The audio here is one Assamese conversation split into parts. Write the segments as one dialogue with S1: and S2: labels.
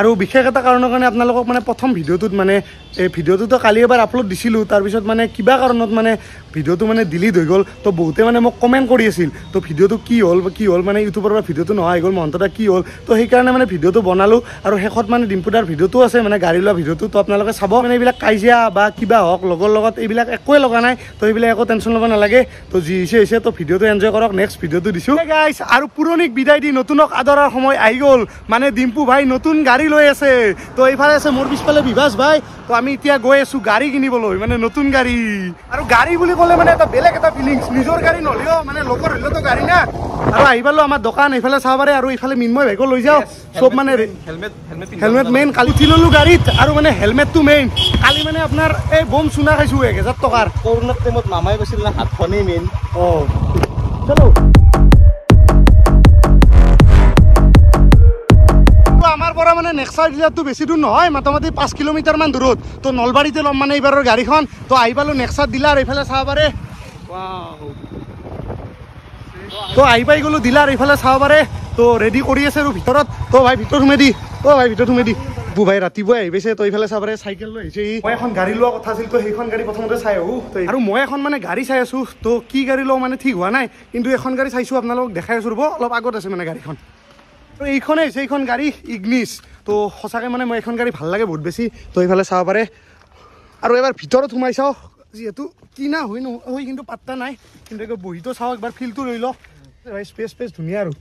S1: আৰু বিশেষ এটা কাৰণৰ কাৰণে আপোনালোকক মানে প্ৰথম ভিডিঅ'টোত মানে এই ভিডিঅ'টোতো কালি এবাৰ আপলোড দিছিলোঁ তাৰপিছত মানে কিবা কাৰণত মানে ভিডিঅ'টো মানে ডিলিট হৈ গ'ল তো বহুতে মানে মোক কমেণ্ট কৰি আছিল তো ভিডিঅ'টো কি হ'ল মানে ইউটিউবৰ পৰা ভিডিঅ'টো নোহোৱা হৈ গ'ল মহন্তদা কি হ'ল তো সেইকাৰণে মানে ভিডিঅ'টো বনালোঁ আৰু শেষত মানে ডিম্পুদাৰ ভিডিঅ'টো আছে মানে গাড়ী লোৱা ভিডিঅ'টো তো আপোনালোকে চাব মানে এইবিলাক কাজিয়া বা কিবা হওক লগৰ লগত এইবিলাক একোৱে লগা নাই তো এইবিলাক একো টেনশ্যন ল'ব নালাগে তো যি হৈছে তো ভিডিঅ'টো এনজয় কৰক নেক্সট ভিডিঅ'টো দিছোঁ গাইছ আৰু পুৰণিক বিদায় দি নতুনক আদৰাৰ সময় আহি গ'ল মানে ডিম্পু ভাই নতুন গাড়ী লৈ আছে তো এইফালে আছে মোৰ পিছফালে বিভাস ভাই তো আমি এতিয়া গৈ আছোঁ গাড়ী কিনিবলৈ মানে নতুন গাড়ী আৰু গাড়ী বুলি ক'লে মানে এটা বেলেগ এটা ফিলিংছ নিজৰ গাড়ী নহ'লেও মানে লগৰ হ'লেওতো গাড়ী না আৰু আহি পালোঁ আমাৰ দোকান এইফালে চাব পাৰে আৰু এইফালে মিন্ময় ভাইকো লৈ যাওঁ চব মানে হেলমেট মেইন কালি উঠি ল'লোঁ গাড়ীত আৰু মানে হেলমেটটো মেইন কালি মানে আপোনাৰ এই বম চুনা খাইছোঁ 1000 টকাৰ কৰোণাৰ টাইমত মামাই কৈছিল না হাতখনেই মেইন চলো আমাৰ পৰা মানে নেক্সা ডিলাৰটো বেছি দূৰ নহয় মোটামুটি 5 কিলোমিটাৰমান দূৰত তো নলবাৰীতে ল'ম মানে এইবাৰৰ গাড়ীখন তো আহি পালোঁ নেক্সা ডিলাৰ এইফালে চাব পাৰে তো আহি পাই গ'লোঁ ডিলাৰ এইফালে চাব পাৰে তো ৰেডি কৰি আছে আৰু ভিতৰত তো ভাই ভিতৰত সোমাই দি বু ভাই ৰাতিপুৱাই আহি পাইছে তো এইফালে চাব পাৰে চাইকেল লৈ আহিছে মই এখন গাড়ী লোৱা কথা আছিল তো সেইখন গাড়ী প্ৰথমতে চাই আহোঁ আৰু মই এখন মানে গাড়ী চাই আছোঁ তো কি গাড়ী লওঁ মানে ঠিক হোৱা নাই কিন্তু এখন গাড়ী চাইছোঁ আপোনালোকক দেখাই আছোঁ ৰ'ব অলপ আগত আছে মানে গাড়ীখন তো এইখনে হৈছে এইখন গাড়ী ইগনিছ তো সঁচাকৈ মানে মই এইখন গাড়ী ভাল লাগে বহুত বেছি তো এইফালে চাব পাৰে আৰু এবাৰ ভিতৰত সোমাই চাওঁ যিহেতু কিনা হৈ কিন্তু পাত্তা নাই কিন্তু বহিটো চাওঁ একবাৰ ফিলটো লৈ লওঁ স্পেচ ধুনীয়া আৰু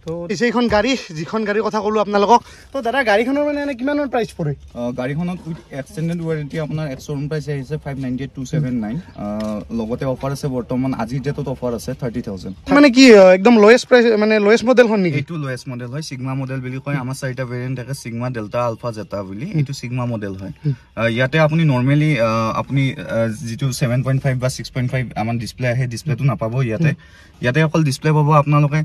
S1: তো এইখন গাড়ী যিখন গাড়ীৰ কথা ক'লোঁ আপোনালোকক তো দাদা গাড়ীখনৰ মানে এনে কিমানৰ প্ৰাইচ পৰে
S2: গাড়ীখনত উইথ এক্সটেণ্ডেড ৱাৰেণ্টি আপোনাৰ শ্ব'ৰুম প্ৰাইচ আহিছে 598,279 লগতে অফাৰ আছে বৰ্তমান আজিৰ ডেটত অফাৰ আছে 30,000
S1: মানে কি একদম লোৱেষ্ট প্ৰাইচ মানে লোৱেষ্ট মডেলখন নেকি
S2: এইটো লোৱেষ্ট মডেল হয় সিগমা মডেল বুলি কয় আমাৰ চাৰিটা ভেৰিয়েণ্ট থাকে সিগমা ডেল্টা আলফা জেটা বুলি এইটো সিগমা মডেল হয় ইয়াতে আপুনি নৰ্মেলি আপুনি যিটো 7.5 বা 6.5 আমাৰ ডিছপ্লে আহে ডিছপ্লেটো নাপাব ইয়াতে অকল ডিছপ্লে পাব আপোনালোকে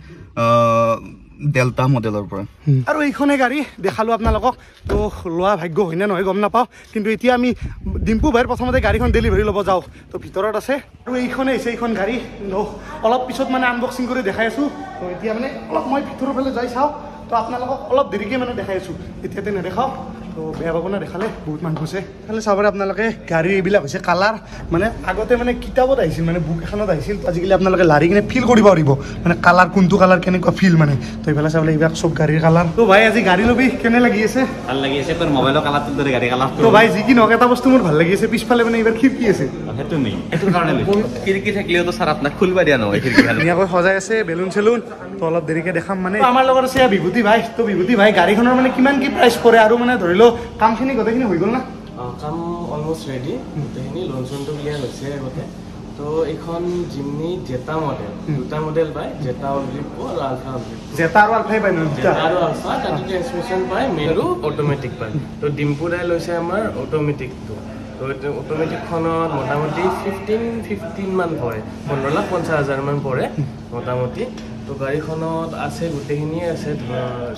S2: ডেল্টা মডেলৰ পৰা
S1: আৰু এইখনে গাড়ী দেখালোঁ আপোনালোকক তো লোৱা ভাগ্য হয়নে নহয় গম নাপাওঁ কিন্তু এতিয়া আমি ডিম্পু ভাইৰ প্ৰথমতে গাড়ীখন ডেলিভাৰী ল'ব যাওঁ তো ভিতৰত আছে আৰু এইখনে হৈছে এইখন গাড়ী অলপ পিছত মানে আনবক্সিং কৰি দেখাই আছোঁ তো এতিয়া মানে অলপ মই ভিতৰৰ ফালে যাই চাওঁ তো আপোনালোকক অলপ দেৰিকৈ মানে দেখাই আছোঁ এতিয়াতে নেদেখাওঁ তো বেয়া পাব না দেখালে বহুত মানুহ আছে খালি চাব পাৰে আপোনালোকে গাড়ী এইবিলাক হৈছে কালাৰ মানে আগতে মানে কিতাপত আহিছিল মানে বুক এখনত আহিছিল আজিকালি আপোনালোকে লাৰি কিনে ফিল কৰিব পাৰিব মানে কালাৰ কোনটো কালাৰ কেনেকুৱা ফিল মানে তো এইফালে চাবলৈ এইবিলাক চব গাড়ীৰ কালাৰ তো ভাই আজি গাড়ী ল'বি কেনে লাগি আছে
S3: ভাল লাগি আছে তোৰ মোবাইলৰ কালাৰটোৰ দৰে গাড়ী কালাৰ
S1: তো ভাই যি কি নহওক এটা বস্তু মোৰ ভাল লাগি আছে পিছফালে মানে এইবাৰ খিৰিকী আছে
S3: সেইটো মেইন এইটোৰ কাৰণে খিৰিকী থাকিলেও তো ছাৰ আপোনাক খুলিব দিয়া নহয় খিৰিকী
S1: ধুনীয়াকৈ সজাই আছে বেলুন চেলুন তো অলপ দেৰিকৈ দেখাম মানে আমাৰ লগত আছে বিভূতি ভাই তো বিভূতি ভাই গাড়ীখনৰ মানে কিমান কি প্ৰাইচ পৰে আৰু মানে ধৰি লওক কামখিনি গোটেইখিনি হৈ গ'ল না
S4: কাম অলমষ্ট ৰেডি গোটেইখিনি লোন চোনটো ক্লিয়াৰ হৈছে আগতে তো এইখন জিমনি জেটা মডেল দুটা মডেল পায় জেটা অলিভ আৰু আলফা
S1: জেটা আৰু আলফাই পায়
S4: জেটা আৰু আলফা তাতে ট্ৰেন্সমিশ্যন পায় মেইনটো অট'মেটিক পায় তো ডিম্পুদাই লৈছে আমাৰ অট'মেটিকটো তো অট'মেটিকখনত মোটামুটি 15 মান পৰে 15,50,000 মান পৰে মোটামুটি তো গাড়ীখনত আছে গোটেইখিনিয়ে আছে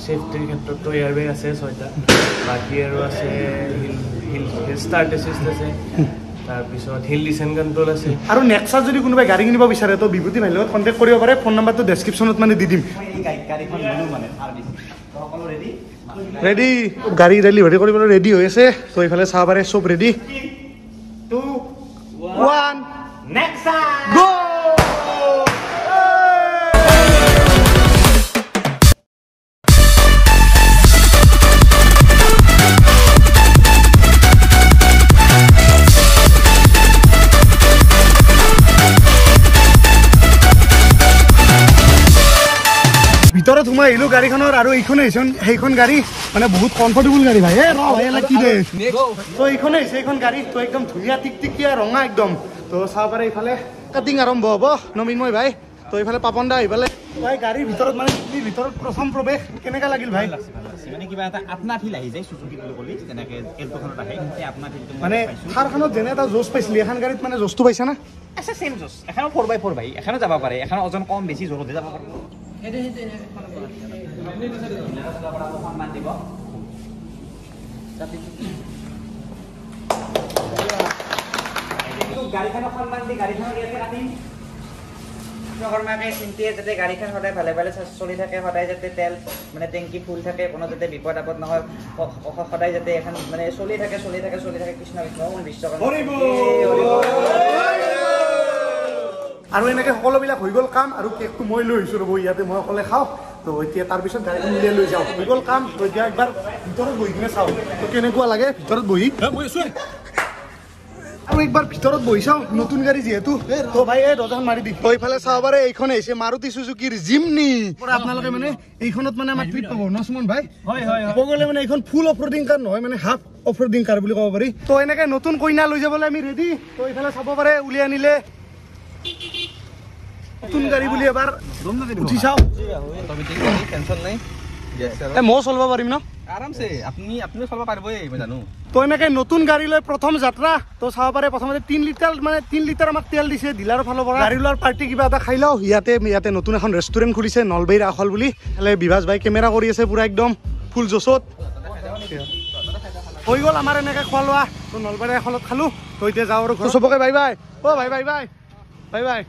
S4: ছেফটিৰ ক্ষেত্ৰতো এয়াৰবেগ আছে 6টা বাকী আৰু আছে হিল ষ্টাৰ্ট এছিষ্ট আছে তাৰপিছত হিল ডিচেণ্ট কণ্ট্ৰল আছে
S1: আৰু নেক্সা যদি কোনোবাই গাড়ী কিনিব বিচাৰে তো বিভূতি ভাইৰ লগত কণ্টেক্ট কৰিব পাৰে ফোন নম্বৰটো ডেছক্ৰিপশ্যনত মানে দি দিম ৰেডি গাড়ী ডেলিভাৰী কৰিবলৈ ৰেডি হৈ আছে তো এইফালে চাব পাৰে চব ৰেডি 2 1 নেক্সা গো ভিতৰত সোমাই আহিলোঁ গাড়ীখনৰ আৰু এইখনে সেইখন গাড়ী মানে বহুত কমফৰ্টেবল গাড়ী ভাই কি দে তো এইখনে হৈছে এইখন গাড়ী তো একদম ধুনীয়া টিকটিকিয়া ৰঙা একদম তো চাব পাৰে এইফালে কাটিং আৰম্ভ হ'ব নমিনময় ভাই তো এইফালে পাপন দা আহিফালে ভাই গাড়ীৰ ভিতৰত মানে ভিতৰত প্ৰথম প্ৰৱেশ কেনেকুৱা লাগিল ভাই
S3: মানে কিবা এটা আপনা ফিল আহি যায় সুজুকি বুলি ক'লি যেনেকৈ এল্টোখনত আহে সেই আপনা ফিলটো
S1: মানে থাৰখনত যেনে এটা জোচ পাইছিলি এখন গাড়ীত মানে জোচটো পাইছা না
S3: আছে চেম জোচ এখনো 4x4 ভাই এখনো যাব পাৰে এখনো ওজন কম বেছি জোৰতে যাব পাৰিব গাড়ীখনক সন্মান দি গাড়ীখনৰ ইয়াতে কাটিম
S5: বিশ্বকৰ্মাকে চিন্তিয়ে যাতে গাড়ীখন সদায় ভালে ভালে চলি থাকে সদায় যাতে তেল মানে টেংকি ফুল থাকে কোনো যাতে বিপদ আপদ নহয় সদায় যাতে এখন মানে চলি থাকে কৃষ্ণ কৃষ্ণ বিশ্বকৰ্মা
S1: আৰু এনেকৈ সকলোবিলাক হৈ গ'ল কাম আৰু কেকটো মই লৈ আহিছোঁ ৰ'ব ইয়াতে মই অকলে খাওঁ তো এতিয়া তাৰপিছত গাড়ীখন উলিয়াই লৈ যাওঁ হৈ গ'ল কাম তো এতিয়া একবাৰ ভিতৰত বহি কিনে চাওঁ তো কেনেকুৱা লাগে ভিতৰত বহি আৰু একবাৰ ভিতৰত বহি চাওঁ নতুন গাড়ী যিহেতু তো ভাই এই দৰ্জাখন মাৰি দি তো এইফালে চাব পাৰে এইখন আহিছে মাৰুতি চুজুকিৰ জিমনি আপোনালোকে মানে এইখনত মানে আমাৰ ট্ৰিপ পাব ন সুমন ভাই ক'ব গ'লে মানে এইখন ফুল অফ ৰ'ডিং কাৰ নহয় মানে হাফ অফ ৰ'ডিং কাৰ বুলি ক'ব পাৰি তো এনেকৈ নতুন কইনা লৈ যাবলৈ আমি ৰেডি তো এইফালে চাব পাৰে উলিয়াই আনিলে নতুন গাড়ী বুলি এবাৰ উঠি চাওঁ
S3: টেনশ্যন নাই
S1: ময়ো চলাব পাৰিম ন
S3: আৰামছে আপুনি চলাব পাৰিবই মই জানো
S1: তো এনেকৈ নতুন গাড়ী লৈ প্ৰথম যাত্ৰা তো চাব পাৰে প্ৰথমতে 3 লিটাৰ আমাক তেল দিছে ডিলাৰৰ ফালৰ পৰা গাড়ী লোৱাৰ পাৰ্টি কিবা এটা খাই লওঁ ইয়াতে নতুন এখন ৰেষ্টুৰেণ্ট খুলিছে নলবাৰীৰ আখল বুলি বিভাস ভাই কেমেৰা কৰি আছে পুৰা একদম ফুল জছত হৈ গ'ল আমাৰ এনেকৈ খোৱা লোৱা তো নলবাৰীৰ আখলত খালোঁ তো এতিয়া যাওঁ আৰু চবকে বাই বাই অ' bye bye bye bye bye